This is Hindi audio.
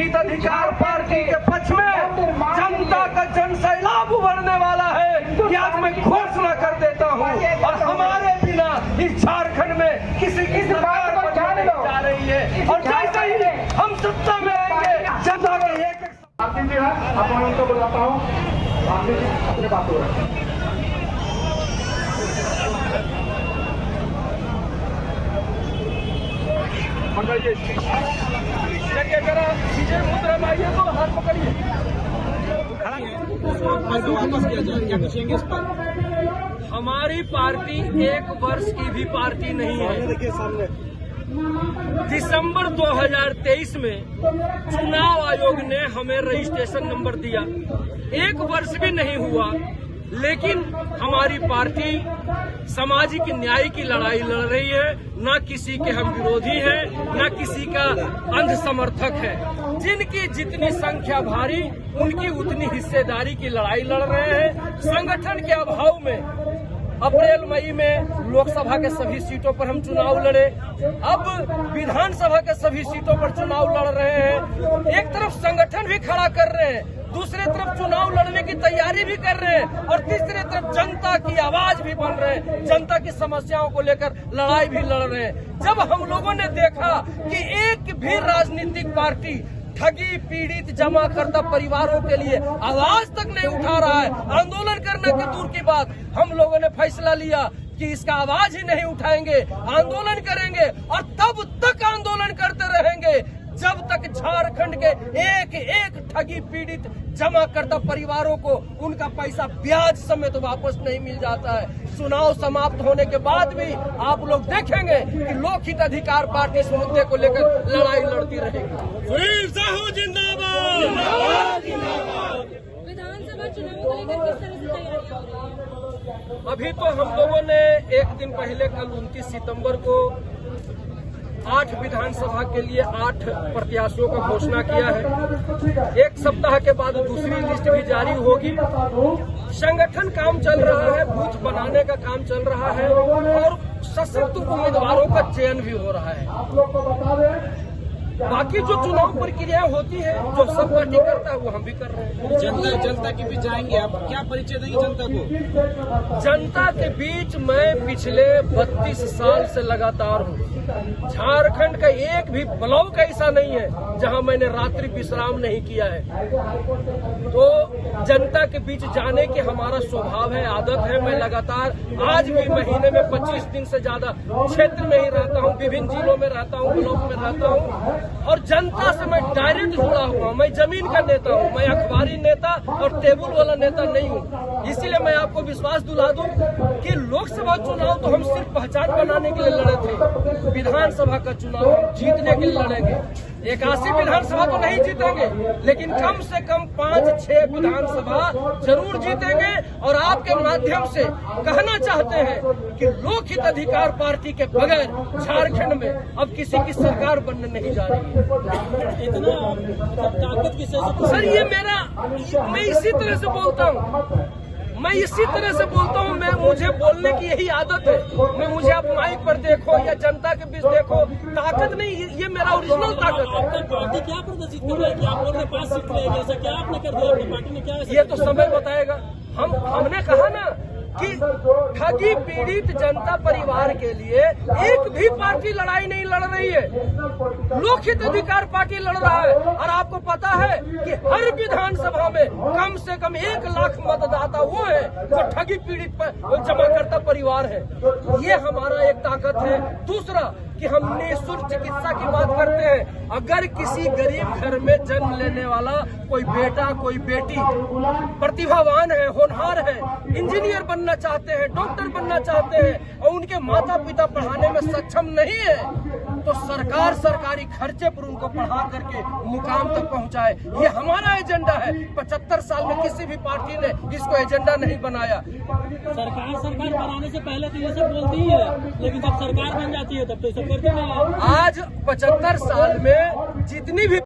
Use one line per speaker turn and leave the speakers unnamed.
लोकहित अधिकार पार्टी के पक्ष में जनता का जन सैलाब उभरने वाला है, ये आज मैं घोषणा कर देता हूँ। और हमारे बिना इस झारखंड में किसी की सरकार बनने नहीं जा रही है। और जैसे ही हम सत्ता में आएंगे, जनता के एक
आरती जी है, अब मैं उनको बुलाता हूँ। आरती जी अपने बात हो रहा है।
विजय मुद्रा लाइए तो हाथ पकड़िए। हमारी पार्टी 1 वर्ष की भी पार्टी नहीं है। दिसंबर 2023 में चुनाव आयोग ने हमें रजिस्ट्रेशन नंबर दिया, 1 वर्ष भी नहीं हुआ, लेकिन हमारी पार्टी सामाजिक न्याय की लड़ाई लड़ रही है। न किसी के हम विरोधी हैं, न किसी का अंध समर्थक है। जिनकी जितनी संख्या भारी, उनकी उतनी हिस्सेदारी की लड़ाई लड़ रहे हैं। संगठन के अभाव में अप्रैल मई में लोकसभा के सभी सीटों पर हम चुनाव लड़े, अब विधानसभा के सभी सीटों पर चुनाव लड़ रहे हैं। एक तरफ संगठन भी खड़ा कर रहे हैं, दूसरे तरफ चुनाव लड़ने की तैयारी भी कर रहे हैं, और तीसरे तरफ जनता की आवाज भी बन रहे हैं, जनता की समस्याओं को लेकर लड़ाई भी लड़ रहे हैं। जब हम लोगों ने देखा कि एक भी राजनीतिक पार्टी ठगी पीड़ित जमाकर्ता परिवारों के लिए आवाज तक नहीं उठा रहा है, आंदोलन करने की दूर की बात, हम लोगों ने फैसला लिया कि इसका आवाज ही नहीं उठाएंगे, आंदोलन करेंगे और तब तक आंदोलन करते रहेंगे जब तक झारखंड के एक एक ठगी पीड़ित जमाकर्ता परिवारों को उनका पैसा ब्याज समेत वापस नहीं मिल जाता है। चुनाव समाप्त होने के बाद भी आप लोग देखेंगे कि लोकहित अधिकार पार्टी इस मुद्दे को लेकर लड़ाई लड़ती रहेगी। जिंदाबाद।
विधानसभा चुनाव को लेकर किस तरह से तैयारियां हो रही हैं?
अभी तो हम लोगों ने एक दिन पहले कल 29 सितंबर को 8 विधानसभा के लिए 8 प्रत्याशियों का घोषणा किया है। एक सप्ताह के बाद दूसरी लिस्ट भी जारी होगी। संगठन काम चल रहा है, बूथ बनाने का काम चल रहा है और सशक्त उम्मीदवारों का चयन भी हो रहा है। बाकी जो चुनाव प्रक्रिया होती है, जो सब पार्टी करता है, वो हम भी कर रहे हैं।
जनता के बीच जाएंगे आप, क्या परिचय देंगे जनता को?
जनता के बीच मैं पिछले 32 साल से लगातार हूँ। झारखंड का एक भी ब्लॉक ऐसा नहीं है जहां मैंने रात्रि विश्राम नहीं किया है। तो जनता के बीच जाने की हमारा स्वभाव है, आदत है। मैं लगातार आज भी महीने में 25 दिन से ज्यादा क्षेत्र में ही रहता हूं, विभिन्न जिलों में रहता हूं, ब्लॉक में रहता हूं और जनता से मैं डायरेक्ट जुड़ा हुआ। मैं जमीन का नेता हूं, मैं अखबारी नेता और टेबल वाला नेता नहीं हूं। इसीलिए मैं आपको विश्वास दिला दूं कि लोकसभा चुनाव तो हम सिर्फ पहचान बनाने के लिए लड़े थे, विधानसभा का चुनाव हम जीतने के लिए लड़ेंगे। 81 विधानसभा तो नहीं जीतेंगे, लेकिन कम से कम 5-6 विधानसभा जरूर जीतेंगे। और आपके माध्यम से कहना चाहते हैं कि लोकहित अधिकार पार्टी के बगैर झारखंड में अब किसी की सरकार बनने नहीं जा रही है।
इतना ताकत किससे?
सर ये मेरा, मैं इसी तरह से बोलता हूँ, मुझे बोलने की यही आदत है। मुझे आप माइक पर देखो या जनता के बीच देखो, ताकत नहीं, ये मेरा ओरिजिनल ताकत है।
पार्टी क्या प्रदर्शित कर रही है कि आप लोग ने 5 सीट लेंगे, ऐसा क्या आपने कर दिया? अपनी पार्टी ने क्या?
ये तो समय बताएगा। हमने कहा ना कि ठगी पीड़ित जनता परिवार के लिए एक भी पार्टी लड़ाई नहीं लड़ रही है, लोकहित अधिकार पार्टी लड़ रहा है। और आपको पता है कि हर विधानसभा में कम से कम 1 लाख मतदाता वो है जो ठगी पीड़ित जमाकर्ता परिवार है। ये हमारा एक ताकत है। दूसरा कि हम निःशुल्क चिकित्सा की बात करते हैं। अगर किसी गरीब घर में जन्म लेने वाला कोई बेटा कोई बेटी प्रतिभावान है, होनहार है, इंजीनियर बनना चाहते हैं, डॉक्टर बनना चाहते हैं और उनके माता पिता पढ़ाने में सक्षम नहीं है, तो सरकार सरकारी खर्चे पर उनको पढ़ा करके मुकाम तक पहुंचाए। ये हमारा एजेंडा है। 75 साल में किसी भी पार्टी ने इसको एजेंडा नहीं बनाया।
सरकार बनाने से पहले तो ये सब बोलती ही है, लेकिन जब सरकार बन जाती है तब तो सब करती नहीं है।
आज 75 साल में जितनी भी